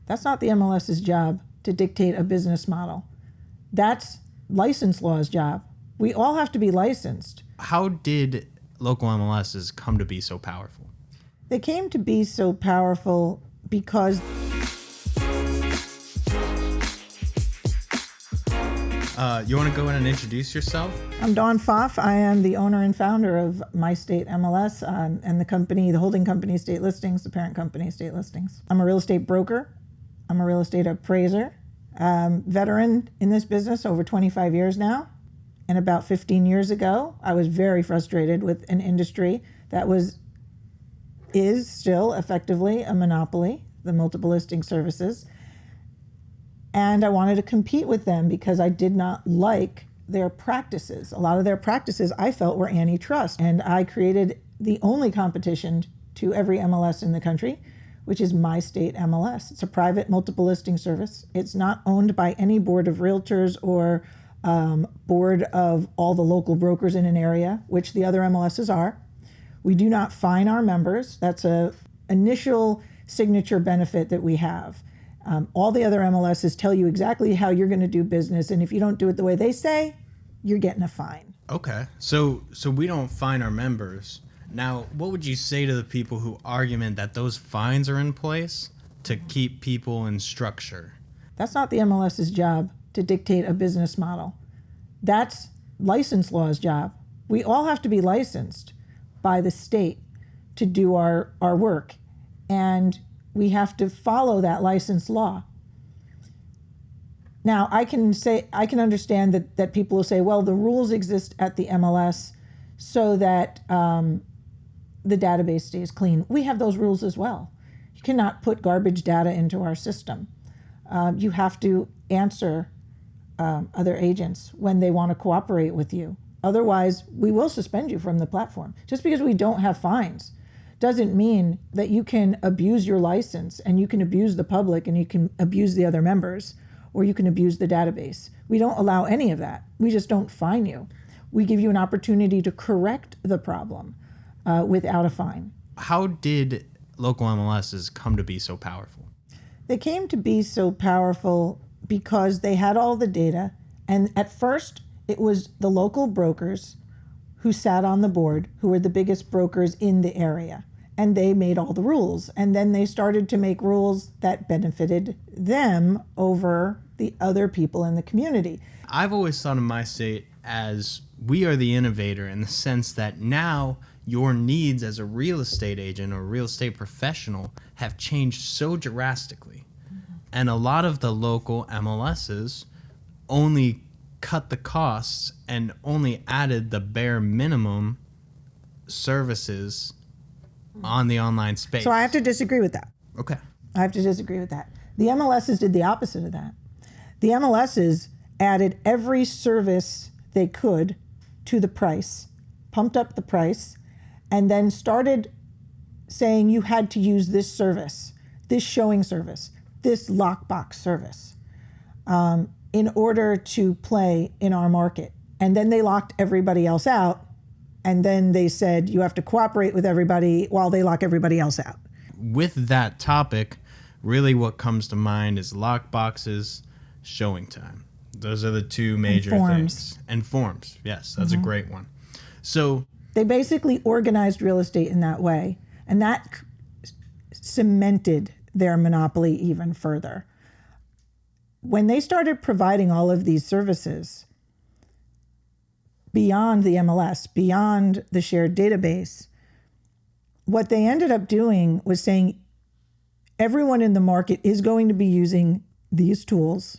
That's not the MLS's job to dictate a business model. That's license law's job. We all have to be licensed. How did local MLSs come to be so powerful? They came to be so powerful because you want to go in and introduce yourself? I'm Dawn Pfaff. I am the owner and founder of MyStateMLS and the company, the holding company, State Listings, the parent company, State Listings. I'm a real estate broker. I'm a real estate appraiser. Veteran in this business over 25 years now. And about 15 years ago, I was very frustrated with an industry that is still effectively a monopoly, the multiple listing services. And I wanted to compete with them because I did not like their practices. A lot of their practices I felt were antitrust. And I created the only competition to every MLS in the country, which is MyStateMLS. It's a private multiple listing service. It's not owned by any board of realtors or board of all the local brokers in an area, which the other MLSs are. We do not fine our members. That's an initial signature benefit that we have. All the other MLSs tell you exactly how you're going to do business, and if you don't do it the way they say, you're getting a fine. Okay, so we don't fine our members. Now, what would you say to the people who argument that those fines are in place to keep people in structure? That's not the MLS's job to dictate a business model. That's license law's job. We all have to be licensed by the state to do our work, and we have to follow that license law. Now, I can understand that people will say, well, the rules exist at the MLS so that the database stays clean. We have those rules as well. You cannot put garbage data into our system. You have to answer other agents when they want to cooperate with you. Otherwise, we will suspend you from the platform. Just because we don't have fines doesn't mean that you can abuse your license and you can abuse the public and you can abuse the other members or you can abuse the database. We don't allow any of that. We just don't fine you. We give you an opportunity to correct the problem without a fine. How did local MLSs come to be so powerful? They came to be so powerful because they had all the data, and at first it was the local brokers who sat on the board, who were the biggest brokers in the area, and they made all the rules. And then they started to make rules that benefited them over the other people in the community. I've always thought of my state as we are the innovator in the sense that now your needs as a real estate agent or real estate professional have changed so drastically. Mm-hmm. And a lot of the local MLSs only cut the costs and only added the bare minimum services on the online space. So I have to disagree with that. Okay. I have to disagree with that. The MLSs did the opposite of that. The MLSs added every service they could to the price, pumped up the price, and then started saying you had to use this service, this showing service, this lockbox service, in order to play in our market. And then they locked everybody else out. And then they said you have to cooperate with everybody while they lock everybody else out. With that topic, really what comes to mind is lockboxes, showing time. Those are the two major things. And forms. Yes, that's a great one. So they basically organized real estate in that way. And that cemented their monopoly even further. When they started providing all of these services beyond the MLS, beyond the shared database, what they ended up doing was saying everyone in the market is going to be using these tools.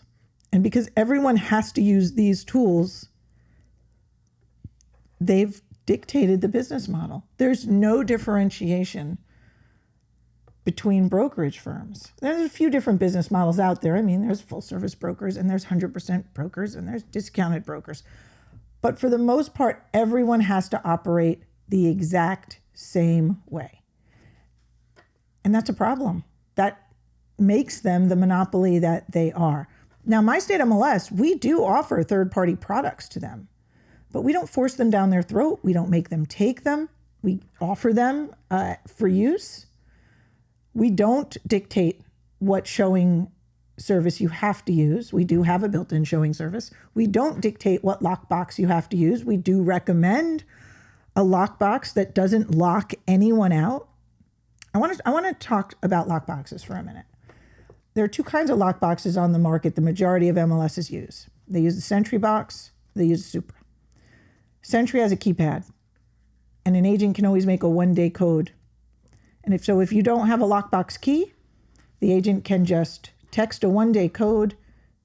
And because everyone has to use these tools, they've dictated the business model. There's no differentiation between brokerage firms. There's a few different business models out there. I mean, there's full service brokers and there's 100% brokers and there's discounted brokers. But for the most part, everyone has to operate the exact same way. And that's a problem. That makes them the monopoly that they are. Now, MyStateMLS, we do offer third-party products to them, but we don't force them down their throat. We don't make them take them. We offer them for use. We don't dictate what showing service you have to use. We do have a built-in showing service. We don't dictate what lockbox you have to use. We do recommend a lockbox that doesn't lock anyone out. I want to talk about lockboxes for a minute. There are two kinds of lockboxes on the market the majority of MLSs use. They use the Sentry box, they use Supra. Sentry has a keypad, and an agent can always make a one-day code. And if you don't have a lockbox key, the agent can just text a one-day code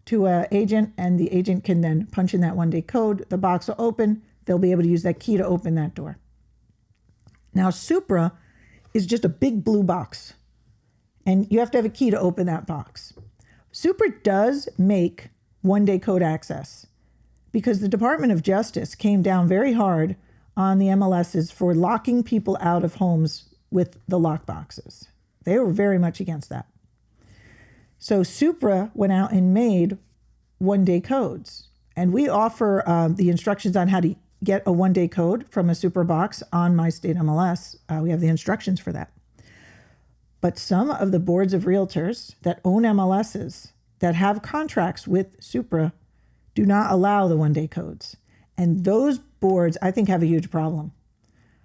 to an agent, and the agent can then punch in that one-day code. The box will open. They'll be able to use that key to open that door. Now, Supra is just a big blue box, and you have to have a key to open that box. Supra does make one-day code access because the Department of Justice came down very hard on the MLSs for locking people out of homes with the lock boxes. They were very much against that. So Supra went out and made one-day codes. And we offer the instructions on how to get a one-day code from a Supra box on MyStateMLS. We have the instructions for that. But some of the boards of realtors that own MLSs that have contracts with Supra do not allow the one-day codes. And those boards, I think, have a huge problem.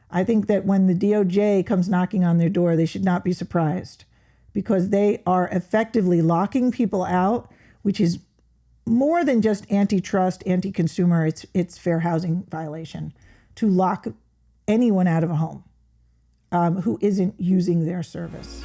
I think that when the DOJ comes knocking on their door, they should not be surprised, because they are effectively locking people out, which is more than just antitrust, anti-consumer. It's fair housing violation to lock anyone out of a home who isn't using their service.